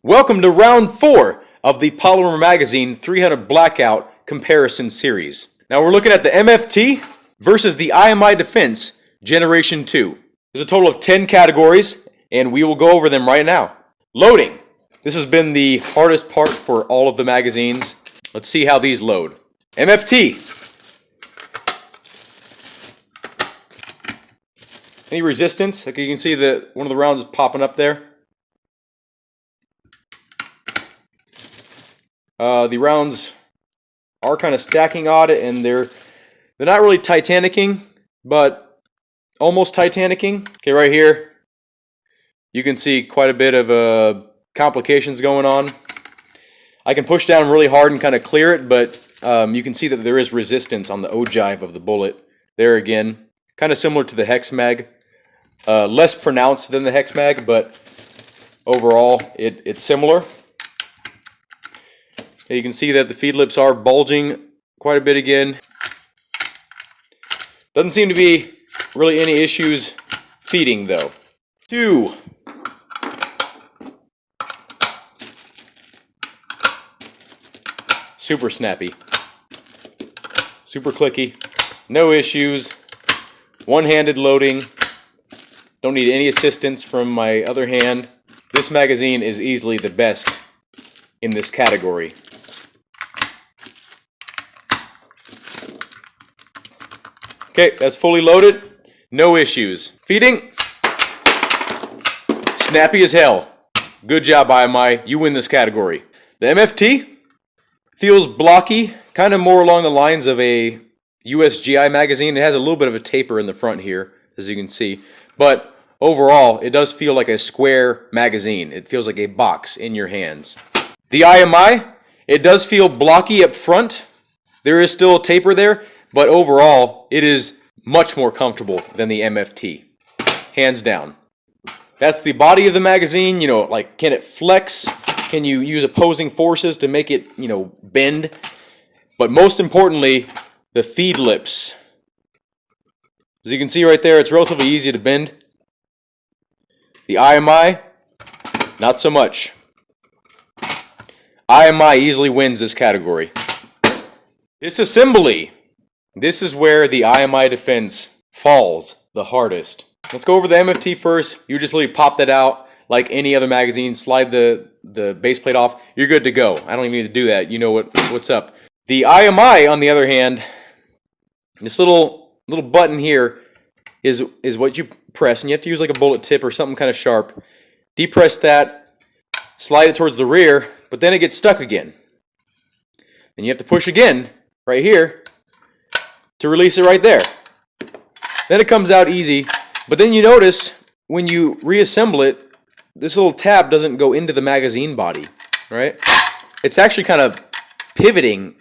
Welcome to round 4 of the Polymer Magazine 300 Blackout Comparison Series. Now we're looking at the MFT versus the IMI Defense Generation 2. There's a total of 10 categories, and we will go over them right now. Loading. This has been the hardest part for all of the magazines. Let's see how these load. MFT. Any resistance? Like you can see that one of the rounds is popping up there. The rounds are kind of stacking odd, and they're not really Titanicking, but almost Titanicking. Okay, right here, you can see quite a bit of complications going on. I can push down really hard and kind of clear it, but you can see that there is resistance on the ogive of the bullet. There again, kind of similar to the hex mag. Less pronounced than the hex mag, but overall it's similar. You can see that the feed lips are bulging quite a bit again. Doesn't seem to be really any issues feeding though. 2. Super snappy. Super clicky. No issues. One-handed loading. Don't need any assistance from my other hand. This magazine is easily the best in this category. Okay, that's fully loaded. No issues. Feeding. Snappy as hell. Good job, IMI. You win this category. The MFT feels blocky, kind of more along the lines of a USGI magazine. It has a little bit of a taper in the front here, as you can see. But overall, it does feel like a square magazine. It feels like a box in your hands. The IMI, it does feel blocky up front. There is still a taper there, but overall, it is much more comfortable than the MFT. Hands down. That's the body of the magazine. You know, like, can it flex? Can you use opposing forces to make it, bend? But most importantly, the feed lips. As you can see right there, it's relatively easy to bend. The IMI, not so much. IMI easily wins this category. Disassembly. This is where the IMI Defense falls the hardest. Let's go over the MFT first. You just literally pop that out like any other magazine, slide the base plate off, you're good to go. I don't even need to do that. You know what's up. The IMI, on the other hand, this little button here is what you press, and you have to use like a bullet tip or something kind of sharp. Depress that, slide it towards the rear, but then it gets stuck again. And you have to push again right here to release it right there. Then it comes out easy, but then you notice when you reassemble it, this little tab doesn't go into the magazine body, right? It's actually kind of pivoting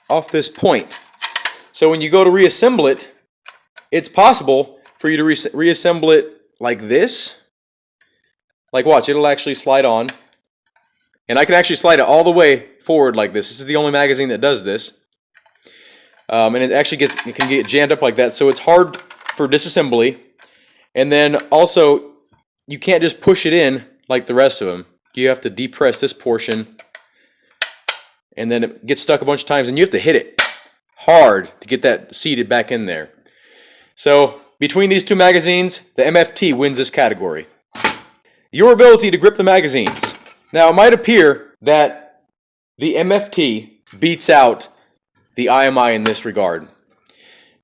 off this point. So when you go to reassemble it, it's possible for you to reassemble it like this. Like watch, it'll actually slide on. And I can actually slide it all the way forward like this. This is the only magazine that does this. And it actually can get jammed up like that, so it's hard for disassembly. And then also, you can't just push it in like the rest of them. You have to depress this portion, and then it gets stuck a bunch of times, and you have to hit it hard to get that seated back in there. So between these two magazines, the MFT wins this category. Your ability to grip the magazines. Now, it might appear that the MFT beats out the IMI in this regard.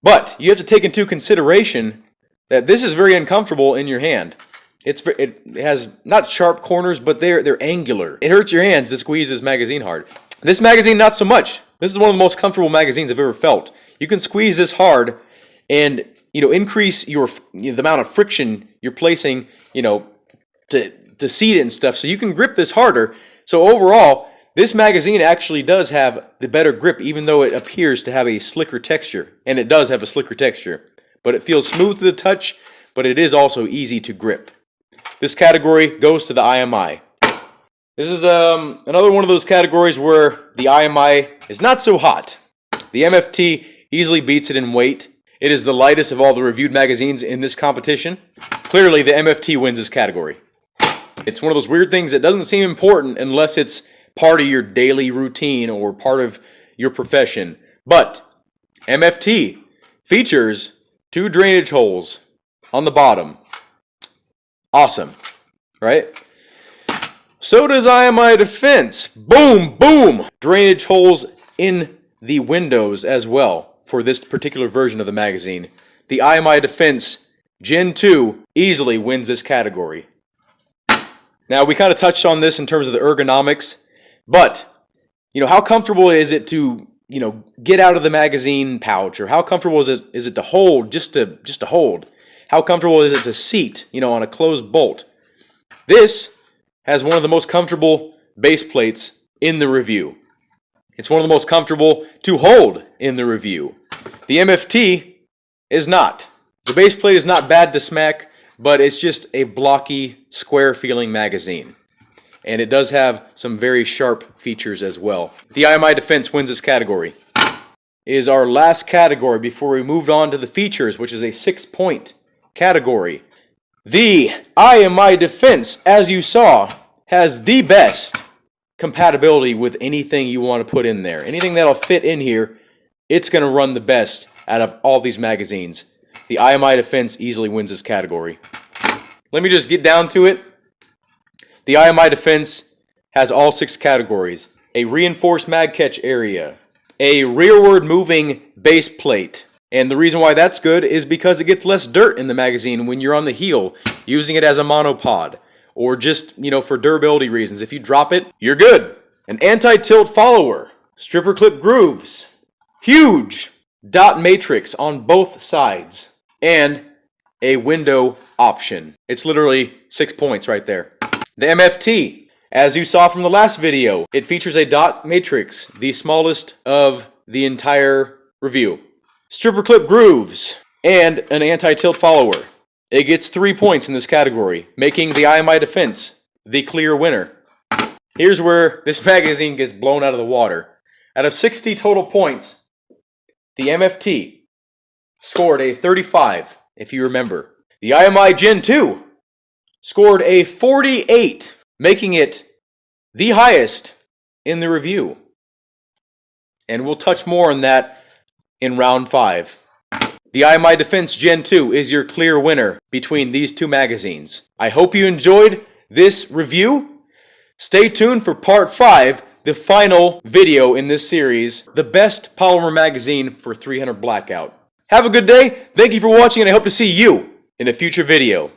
But you have to take into consideration that this is very uncomfortable in your hand. It has not sharp corners, but they're angular. It hurts your hands to squeeze this magazine hard. This magazine, not so much. This is one of the most comfortable magazines I've ever felt. You can squeeze this hard and increase the amount of friction you're placing, to seat it and stuff, so you can grip this harder. So overall, this magazine actually does have the better grip, even though it appears to have a slicker texture. And it does have a slicker texture. But it feels smooth to the touch, but it is also easy to grip. This category goes to the IMI. This is another one of those categories where the IMI is not so hot. The MFT easily beats it in weight. It is the lightest of all the reviewed magazines in this competition. Clearly, the MFT wins this category. It's one of those weird things that doesn't seem important unless it's part of your daily routine or part of your profession. But MFT features 2 drainage holes on the bottom. Awesome, right? So does IMI Defense. Boom, boom! Drainage holes in the windows as well for this particular version of the magazine. The IMI Defense Gen 2 easily wins this category. Now, we kind of touched on this in terms of the ergonomics, but, how comfortable is it to, get out of the magazine pouch, or how comfortable is it to hold, just to hold? How comfortable is it to seat, on a closed bolt? This has one of the most comfortable base plates in the review. It's one of the most comfortable to hold in the review. The MFT is not. The base plate is not bad to smack, but it's just a blocky, square-feeling magazine. And it does have some very sharp features as well. The IMI Defense wins this category. Is our last category before we moved on to the features, which is a 6-point category. The IMI Defense, as you saw, has the best compatibility with anything you want to put in there. Anything that'll fit in here, it's going to run the best out of all these magazines. The IMI Defense easily wins this category. Let me just get down to it. The IMI Defense has all 6 categories. A reinforced mag catch area. A rearward moving base plate. And the reason why that's good is because it gets less dirt in the magazine when you're on the heel, using it as a monopod. Or just, for durability reasons. If you drop it, you're good. An anti-tilt follower. Stripper clip grooves. Huge dot matrix on both sides. And a window option. It's literally 6 points right there. The MFT, as you saw from the last video, it features a dot matrix, the smallest of the entire review. Stripper clip grooves, and an anti-tilt follower. It gets 3 points in this category, making the IMI Defense the clear winner. Here's where this magazine gets blown out of the water. Out of 60 total points, the MFT scored a 35, if you remember. The IMI Gen 2 scored a 48, making it the highest in the review. And we'll touch more on that in round 5. The IMI Defense Gen 2 is your clear winner between these 2 magazines. I hope you enjoyed this review. Stay tuned for part 5, the final video in this series, the best polymer magazine for 300 blackout. Have a good day. Thank you for watching, and I hope to see you in a future video.